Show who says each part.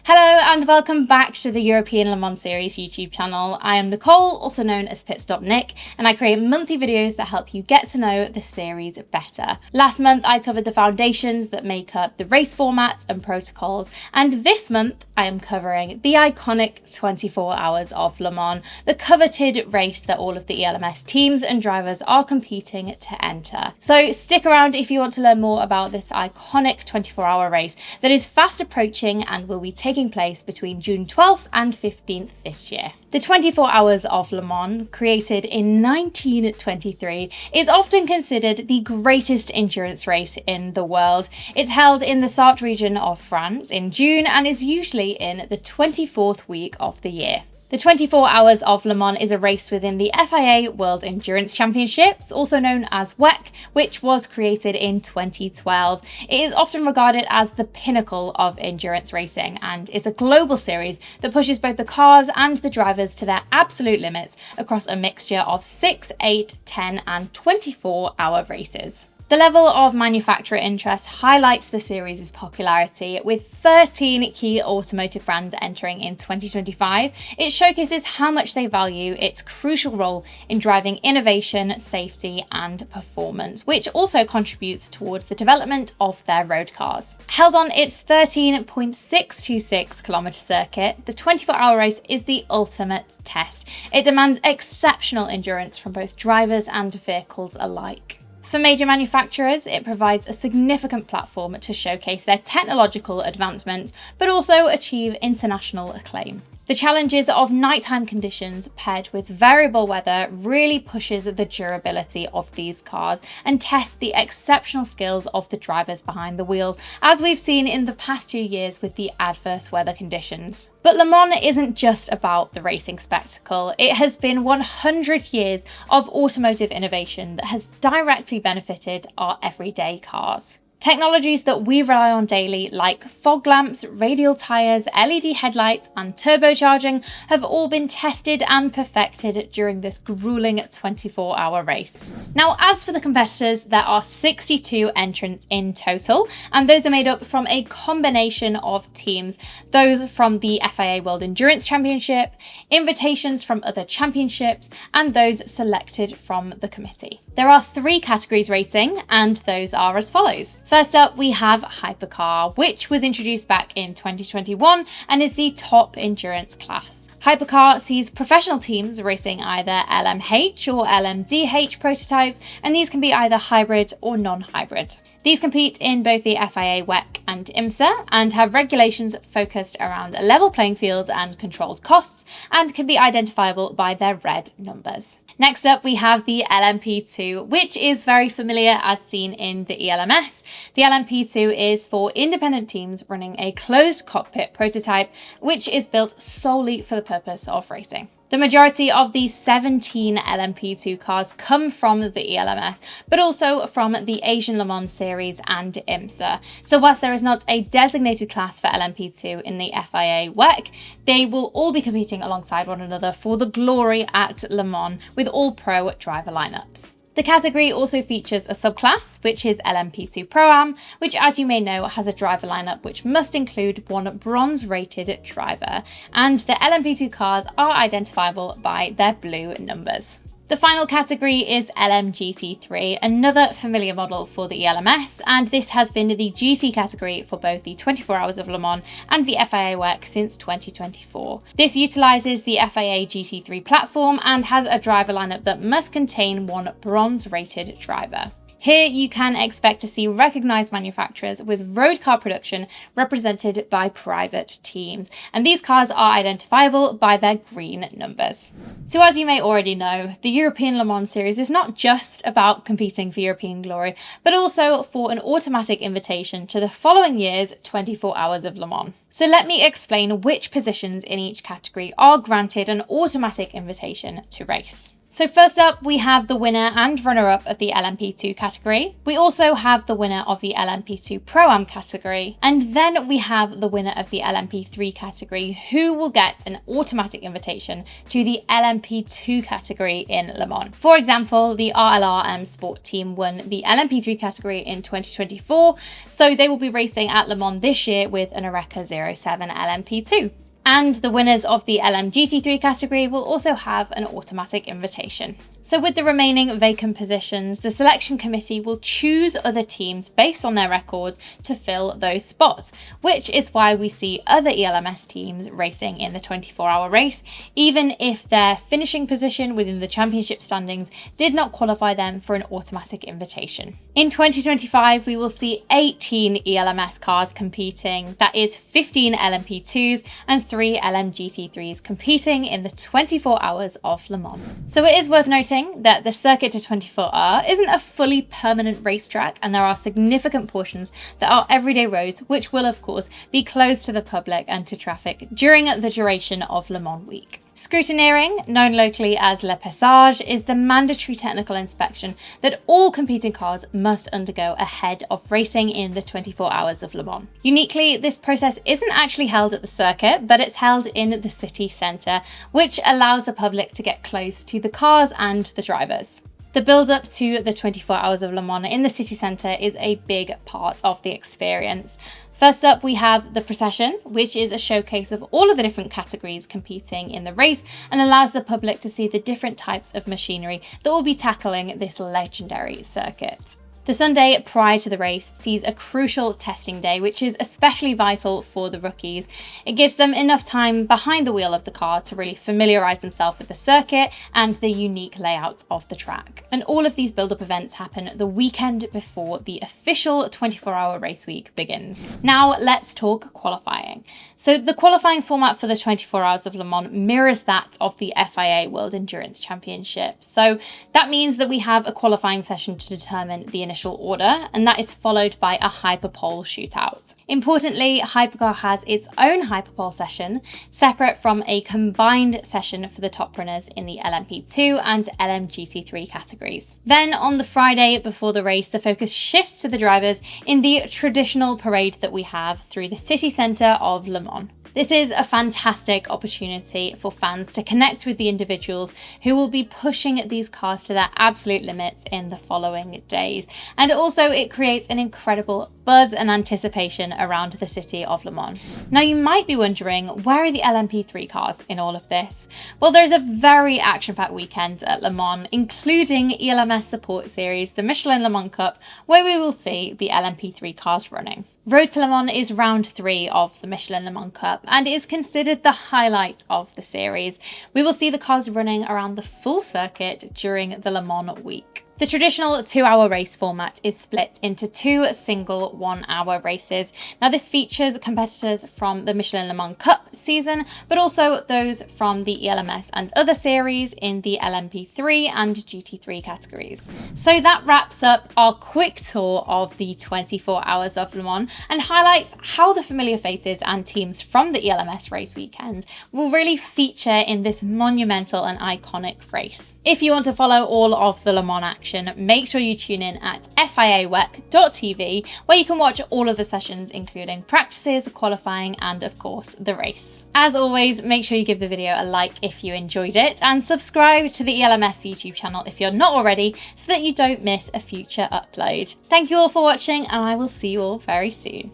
Speaker 1: Hello and welcome back to the European Le Mans Series YouTube channel. I am Nicole, also known as PitStopNic, and I create monthly videos that help you get to know the series better. Last month I covered the foundations that make up the race formats and protocols, and this month I am covering the iconic 24 Hours of Le Mans, the coveted race that all of the ELMS teams and drivers are competing to enter. So stick around if you want to learn more about this iconic 24-hour race that is fast approaching and will be taking place between June 12th and 15th this year. The 24 Hours of Le Mans, created in 1923, is often considered the greatest endurance race in the world. It's held in the Sarthe region of France in June and is usually in the 24th week of the year. The 24 Hours of Le Mans is a race within the FIA World Endurance Championships, also known as WEC, which was created in 2012. It is often regarded as the pinnacle of endurance racing and is a global series that pushes both the cars and the drivers to their absolute limits across a mixture of 6, 8, 10 and 24-hour races. The level of manufacturer interest highlights the series' popularity, with 13 key automotive brands entering in 2025. It showcases how much they value its crucial role in driving innovation, safety and performance, which also contributes towards the development of their road cars. Held on its 13.626 kilometre circuit, the 24-hour race is the ultimate test. It demands exceptional endurance from both drivers and vehicles alike. For major manufacturers, it provides a significant platform to showcase their technological advancements, but also achieve international acclaim. The challenges of nighttime conditions paired with variable weather really pushes the durability of these cars and tests the exceptional skills of the drivers behind the wheel, as we've seen in the past 2 years with the adverse weather conditions. But Le Mans isn't just about the racing spectacle. It has been 100 years of automotive innovation that has directly benefited our everyday cars. Technologies that we rely on daily, like fog lamps, radial tyres, LED headlights and turbocharging, have all been tested and perfected during this grueling 24-hour race. Now, as for the competitors, there are 62 entrants in total, and those are made up from a combination of teams, those from the FIA World Endurance Championship, invitations from other championships, and those selected from the committee. There are 3 categories racing, and those are as follows. First up, we have Hypercar, which was introduced back in 2021 and is the top endurance class. Hypercar sees professional teams racing either LMH or LMDH prototypes, and these can be either hybrid or non-hybrid. These compete in both the FIA WEC and IMSA and have regulations focused around a level playing field and controlled costs, and can be identifiable by their red numbers. Next up, we have the LMP2, which is very familiar as seen in the ELMS. The LMP2 is for independent teams running a closed cockpit prototype, which is built solely for the purpose of racing. The majority of the 17 LMP2 cars come from the ELMS, but also from the Asian Le Mans series and IMSA. So whilst there is not a designated class for LMP2 in the FIA WEC, they will all be competing alongside one another for the glory at Le Mans with all pro driver lineups. The category also features a subclass, which is LMP2 Pro-Am, which, as you may know, has a driver lineup which must include one bronze-rated driver, and the LMP2 cars are identifiable by their blue numbers. The final category is LMGT3, another familiar model for the ELMS, and this has been the GT category for both the 24 Hours of Le Mans and the FIA WEC since 2024. This utilises the FIA GT3 platform and has a driver lineup that must contain one bronze-rated driver. Here you can expect to see recognised manufacturers with road car production represented by private teams, and these cars are identifiable by their green numbers. So as you may already know, the European Le Mans Series is not just about competing for European glory, but also for an automatic invitation to the following year's 24 Hours of Le Mans. So let me explain which positions in each category are granted an automatic invitation to race. So first up, we have the winner and runner-up of the LMP2 category. We also have the winner of the LMP2 Pro-Am category. And then we have the winner of the LMP3 category, who will get an automatic invitation to the LMP2 category in Le Mans. For example, the RLR Sport team won the LMP3 category in 2024, so they will be racing at Le Mans this year with an Oreca 07 LMP2. And the winners of the LMGT3 category will also have an automatic invitation. So with the remaining vacant positions, the selection committee will choose other teams based on their records to fill those spots, which is why we see other ELMS teams racing in the 24-hour race, even if their finishing position within the championship standings did not qualify them for an automatic invitation. In 2025, we will see 18 ELMS cars competing, that is 15 LMP2s and 3 LMGT3s competing in the 24 hours of Le Mans. So it is worth noting that the circuit to 24R isn't a fully permanent racetrack, and there are significant portions that are everyday roads which will of course be closed to the public and to traffic during the duration of Le Mans week. Scrutineering, known locally as Le Passage, is the mandatory technical inspection that all competing cars must undergo ahead of racing in the 24 hours of Le Mans. Uniquely, this process isn't actually held at the circuit, but it's held in the city centre, which allows the public to get close to the cars and the drivers. The build-up to the 24 hours of Le Mans in the city centre is a big part of the experience. First up, we have the procession, which is a showcase of all of the different categories competing in the race and allows the public to see the different types of machinery that will be tackling this legendary circuit. The Sunday prior to the race sees a crucial testing day, which is especially vital for the rookies. It gives them enough time behind the wheel of the car to really familiarise themselves with the circuit and the unique layouts of the track. And all of these build-up events happen the weekend before the official 24-hour race week begins. Now let's talk qualifying. So the qualifying format for the 24 hours of Le Mans mirrors that of the FIA World Endurance Championship. So that means that we have a qualifying session to determine the initial order, and that is followed by a hyperpole shootout. Importantly, Hypercar has its own hyperpole session, separate from a combined session for the top runners in the LMP2 and LMGT3 categories. Then on the Friday before the race, the focus shifts to the drivers in the traditional parade that we have through the city centre of Le Mans. This is a fantastic opportunity for fans to connect with the individuals who will be pushing these cars to their absolute limits in the following days. And also it creates an incredible buzz and anticipation around the city of Le Mans. Now you might be wondering, where are the LMP3 cars in all of this? Well, there's a very action-packed weekend at Le Mans, including ELMS Support Series, the Michelin Le Mans Cup, where we will see the LMP3 cars running. Road to Le Mans is round 3 of the Michelin Le Mans Cup and is considered the highlight of the series. We will see the cars running around the full circuit during the Le Mans week. The traditional 2-hour race format is split into 2 single 1-hour races. Now this features competitors from the Michelin Le Mans Cup season, but also those from the ELMS and other series in the LMP3 and GT3 categories. So that wraps up our quick tour of the 24 hours of Le Mans and highlights how the familiar faces and teams from the ELMS race weekend will really feature in this monumental and iconic race. If you want to follow all of the Le Mans action, make sure you tune in at fiawec.tv, where you can watch all of the sessions, including practices, qualifying, and of course the race. As always, make sure you give the video a like if you enjoyed it, and subscribe to the ELMS YouTube channel if you're not already, so that you don't miss a future upload. Thank you all for watching, and I will see you all very soon.